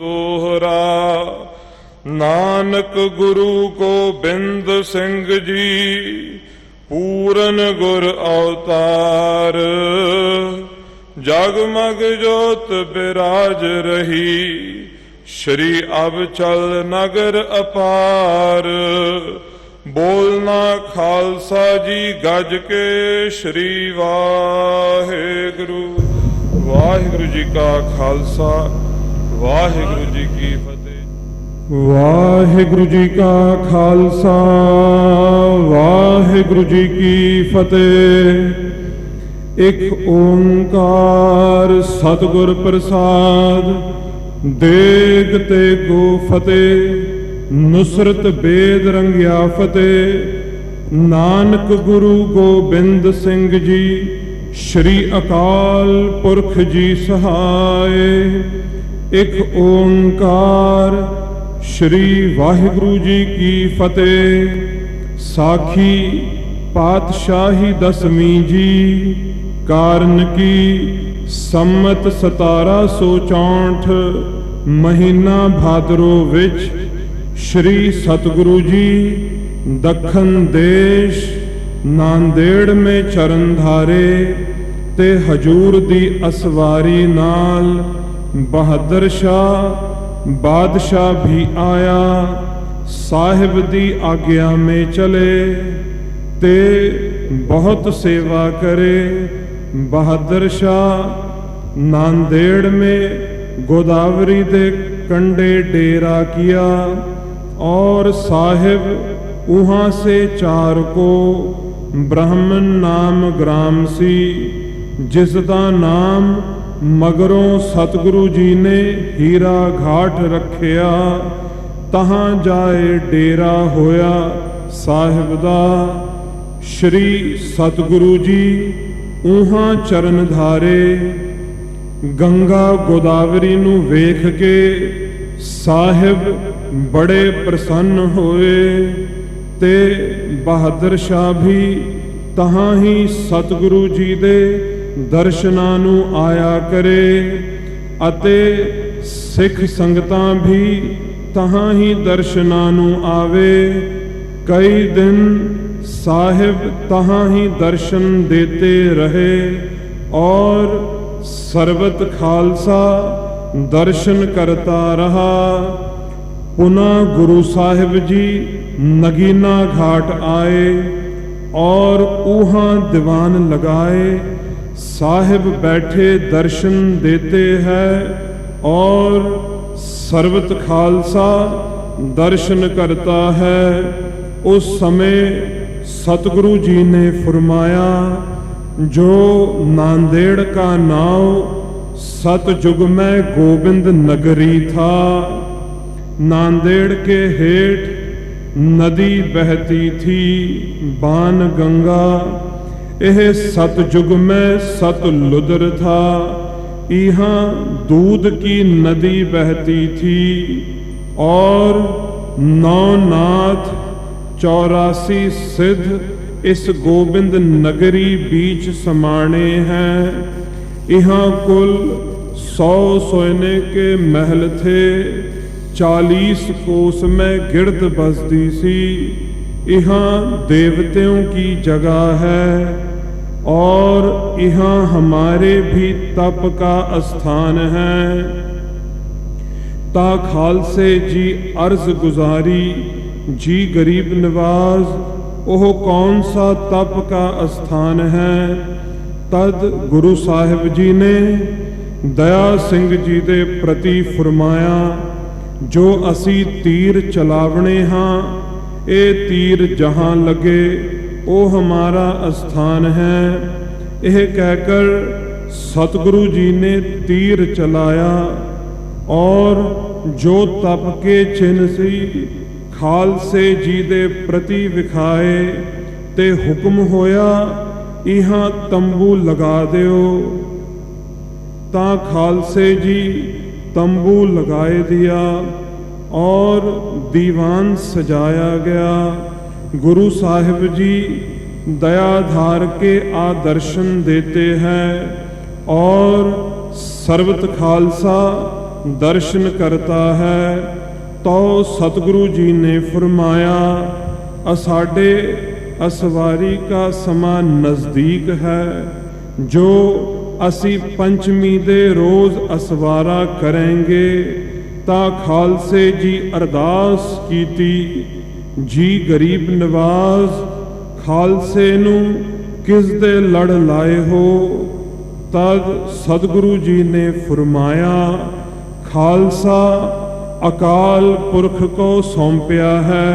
दोहरा नानक गुरु गोबिंद सिंह जी पूरन गुर अवतार। जगमग जोत बिराज रही श्री अबचल नगर अपार। बोलना खालसा जी गज के श्री वाहेगुरु। वाहिगुरु जी का खालसा वाहिगुरु जी की फतेह। वाहिगुरु जी का खालसा वाहिगुरु जी की फतेह। एक ओंकार सतगुर प्रसाद देग ते गो फतेह। नुसरत बेद रंगिया फतेह। नानक गुरु गोबिंद सिंह जी श्री अकाल पुरख जी सहाय। एक ओंकार श्री वाहिगुरु जी की फतेह। साखी पातशाही दसवीं जी कारण की सम्मत 1764 महीना भादरो विच श्री सतगुरु जी दखन देश नांदेड़ में चरण धारे ते हजूर दी असवारी नाल बहादुर शाह बादशाह भी आया। साहिब दी आज्ञा में चले ते बहुत सेवा करे। बहादुर शाह नांदेड़ में गोदावरी दे कंडे डेरा किया और साहिब वहाँ से 4 को ब्राह्मण नाम ग्राम सी जिसदा नाम मगरों सतगुरु जी ने हीरा घाट रखिया। तहां जाए डेरा होया साहिब दा। श्री सतगुरु जी उहाँ चरण धारे। गंगा गोदावरी नू वेख के साहिब बड़े प्रसन्न होए ते बहादुर शाह भी तहां ही सतगुरु जी दे दर्शनां नू आया करे अते सिख संगतां भी तहां ही दर्शनां नू आवे। कई दिन साहिब तहां ही दर्शन देते रहे और सर्वत खालसा दर्शन करता रहा। पुनः गुरु साहिब जी नगीना घाट आए और ऊहाँ दीवान लगाए। साहिब बैठे दर्शन देते हैं और सर्वत खालसा दर्शन करता है। उस समय सतगुरु जी ने फरमाया जो नांदेड़ का नाव सतयुग में गोबिंद नगरी था। नांदेड़ के हेठ नदी बहती थी बाण गंगा। यह सतयुग में सतलुद्र था। यहाँ दूध की नदी बहती थी और 9 नाथ 84 सिद्ध इस गोबिंद नगरी बीच समाने हैं। यहाँ कुल 100 सोने के महल थे। 40 कोस में गिरद बसती सी। यहाँ देवताओं की जगह है और यहाँ हमारे भी तप का स्थान है। ता खालसे जी अर्ज गुजारी जी गरीब नवाज ओह कौन सा तप का स्थान है। तद गुरु साहिब जी ने दया सिंह जी दे प्रति फरमाया जो असी तीर चलावने हाँ ए तीर जहाँ लगे ओ हमारा स्थान है। यह कहकर सतगुरु जी ने तीर चलाया और जो तप के चिन्ह सी खालसे जी दे प्रति विखाए ते हुक्म होया इहाँ तंबू लगा दियो। ता खालसे जी तंबू लगाए दिया और दीवान सजाया गया। गुरु साहिब जी दयाधार के आदर्शन देते हैं और सर्वत खालसा दर्शन करता है। तो सतगुरु जी ने फरमाया, असाडे असवारी का समा नज़दीक है, जो असी पंचमी दे रोज़ असवारा करेंगे। ता खालसे जी अरदास कीती, जी गरीब नवाज खालसे नू किस दे लड़ लाए हो। तद सतगुरु जी ने फरमाया, खालसा अकाल पुरख को सौंपया है,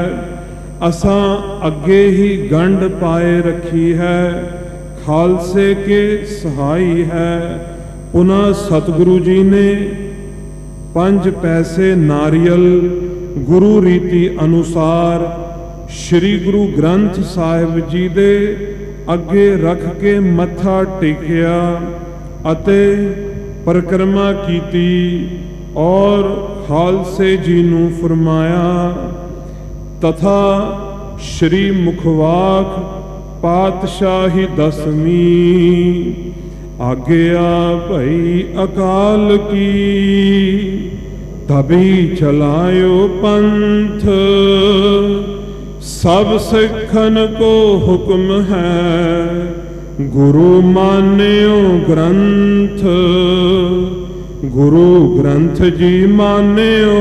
असां अगे ही गंढ पाए रखी है, खालसे के सहाई है। पुनः सतगुरु जी ने 5 पैसे नारियल गुरु रीति अनुसार श्री गुरु ग्रंथ साहिब जी दे अगे रख के मत्था टेकिया अते परिक्रमा कीती और खालसे जी नू फरमाया, तथा श्री मुखवाक पातशाही 10वीं आज्ञा भई अकाल की, तभी चलायो पंथ सब सिखन को हुक्म है, गुरु मान्यो ग्रंथ, गुरु ग्रंथ जी मान्यो,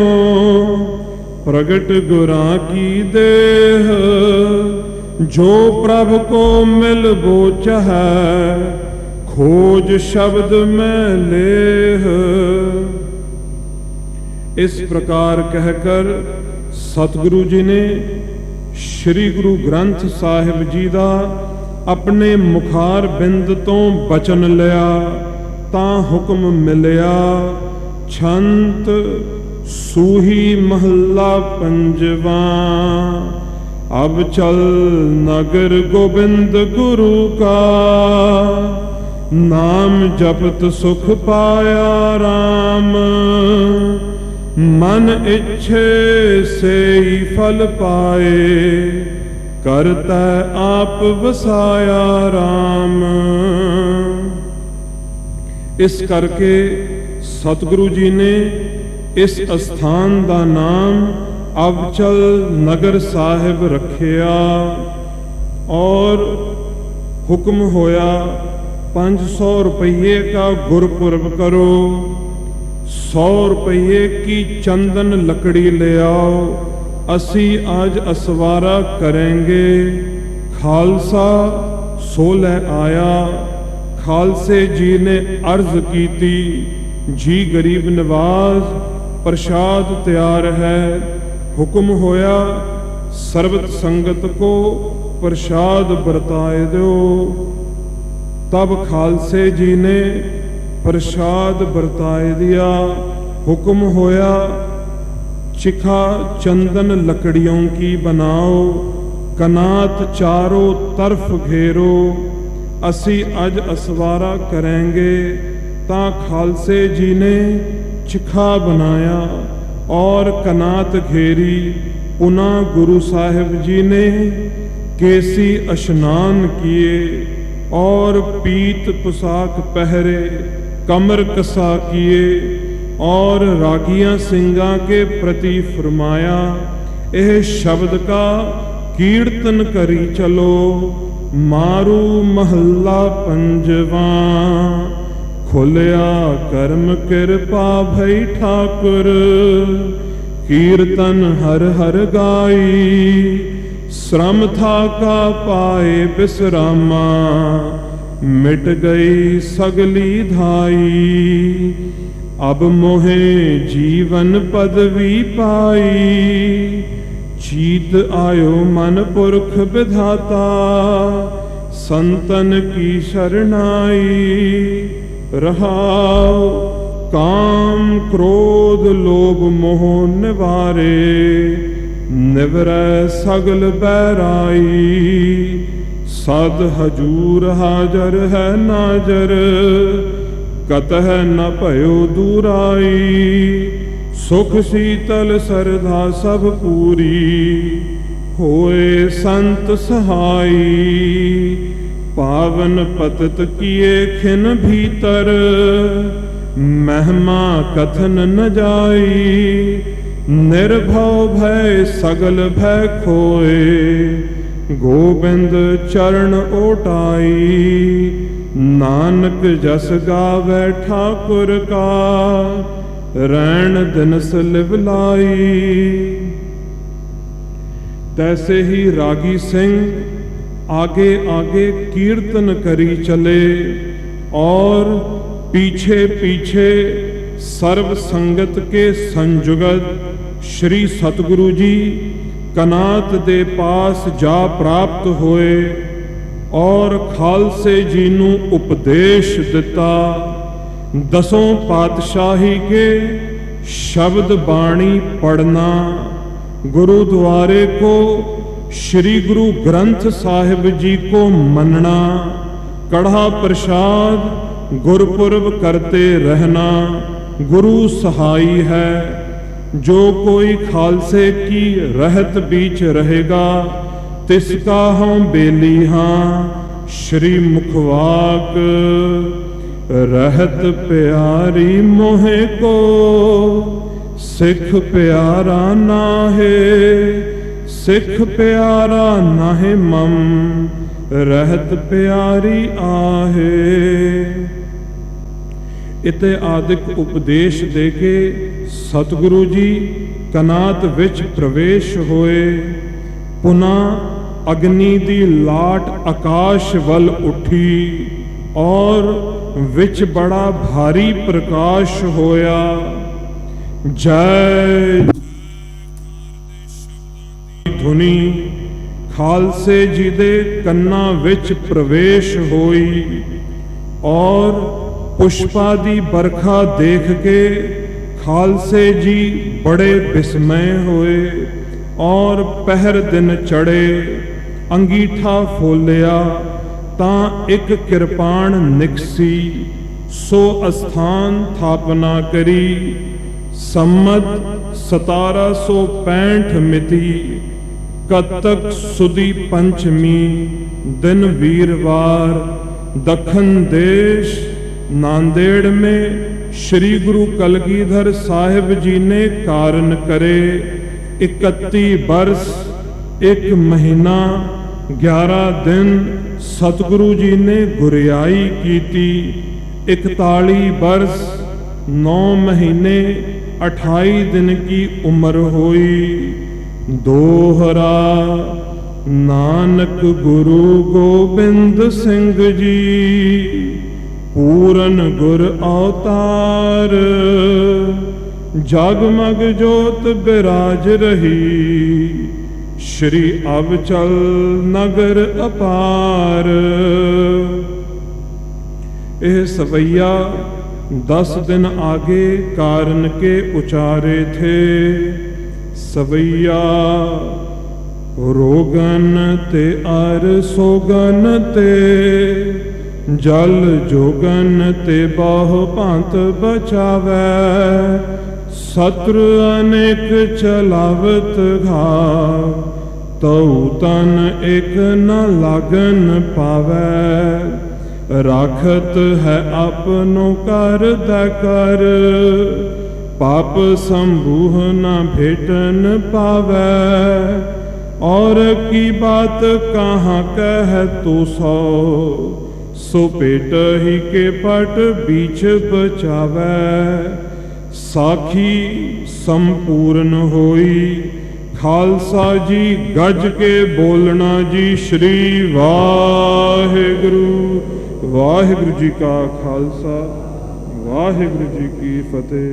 प्रगट गुरां की देह, जो प्रभु को मिल वो चाहे, खोज शब्द में लेह। इस प्रकार कहकर सतगुरु जी ने श्री गुरु ग्रंथ साहिब जी दा अपने मुखार बिंद तो बचन लिया, ता हुक्म मिलिया, छंत सूही महला 5वां, अब चल नगर गोबिंद गुरु का, नाम जपत सुख पाया राम, मन इच्छे से ही फल पाए, करता आप वसाया राम। इस करके सतगुरु जी ने इस स्थान का नाम अबचल नगर साहिब रखिया और हुक्म होया 500 रुपये का गुरपुरब करो, 100 रुपये की चंदन लकड़ी ले आओ, असी आज असवारा करेंगे। खालसा सो ले आया। खालसे जी ने अर्ज की थी, जी गरीब नवाज प्रसाद तैयार है। हुक्म होया सर्बत संगत को प्रसाद बरताए दो। तब खालसे जी ने प्रसाद बरताए दिया। हुक्म होया चिखा चंदन लकड़ियों की बनाओ, कनात चारों तरफ घेरो, असी अज असवारा करेंगे। ता खालसे जी ने चिखा बनाया और कनात घेरी। पुनः गुरु साहिब जी ने केसी स्नान किए और पीत पोशाक पहरे, कमर कसा किए और रागियां सिंगा के प्रति फरमाया, यह शब्द का कीर्तन करी चलो। मारू महला 5वां, खुलिया कर्म कृपा भई ठाकुर, कीर्तन हर हर गाई, श्रम था का पाए विश्रामा, मिट गई सगली धाई। अब मोहे जीवन पदवी पाई, चीत आयो मन पुरख विधाता, संतन की शरणाई। रहाओ काम क्रोध लोभ मोह निवारे, निवरै सगल बैराई। सद हजूर हाजर है नाजर, कतह न भयो दूराई। सुख शीतल सरधा सब पूरी, होए संत सहाई। पावन पतत किए खिन भीतर, महिमा कथन न जाई। निर्भव भय सगल भय खोए, गोबिंद चरण ओटाई। नानक जस गावे ठाकुर का, रैन दिनस लिवलाई। तैसे ही रागी सिंह आगे आगे कीर्तन करी चले और पीछे पीछे सर्व संगत के संजुगत श्री सतगुरु जी कनात दे पास जा प्राप्त होए और खालसे जी नू उपदेश दिता। दसों पातशाही के शब्द बाणी पढ़ना, गुरुद्वारे को श्री गुरु ग्रंथ साहिब जी को मनना, कढ़ा प्रसाद गुरपुरब करते रहना गुरु सहाई है। जो कोई खालसे की रहत बीच रहेगा, तिसका हम बेली हाँ श्री मुखवाक। रहत प्यारी मोहे को, सिख प्यारा नाहे। सिख प्यारा नाहे मम, रहत प्यारी आहे। इते आदिक उपदेश दे के सतगुरु जी कनात विच प्रवेश होए। पुनः अग्नि दी लाट आकाश वल उठी और विच बड़ा भारी प्रकाश होया। जय धुनी खालसे जी दे कन्ना विच प्रवेश होई और पुष्पादी बरखा देख के खालसे जी बड़े विस्मय होए और पहर दिन चढ़े। अंगीठा फोलिया तां एक किरपाण निकसी, सो अस्थान थापना करी। सम्मत 1765 मिति कतक सुदी पंचमी दिन वीरवार दखन देश नांदेड़ में श्री गुरु कलगीधर साहिब जी ने कारण करे 31 वर्ष 1 महीना 11 दिन सतगुरु जी ने गुरियाई की थी। 41 वर्ष 9 महीने 28 दिन की उम्र हुई। दोहरा नानक गुरु गोबिंद सिंह जी, पूरन गुर अवतार। जगमग जोत बिराज रही, श्री अबचल नगर अपार। यह सवैया 10 दिन आगे कारण के उचारे थे। सवैया रोगन ते अर सोगन ते, जल जोगन ते बहु पंत बचावै। शत्रु अनेक चलावत घाव, तऊ तन एक न लागन पावै। राखत है अपनो कर कर, पाप संबूह न भेटन पावै। और की बात कहाँ कह तू सो पेट ही के पट बीच बचावै। साखी संपूर्ण होई, खालसा जी गज के बोलना जी। श्री वाहिगुरु। वाहिगुरु जी का खालसा, वाहिगुरु जी की फतेह।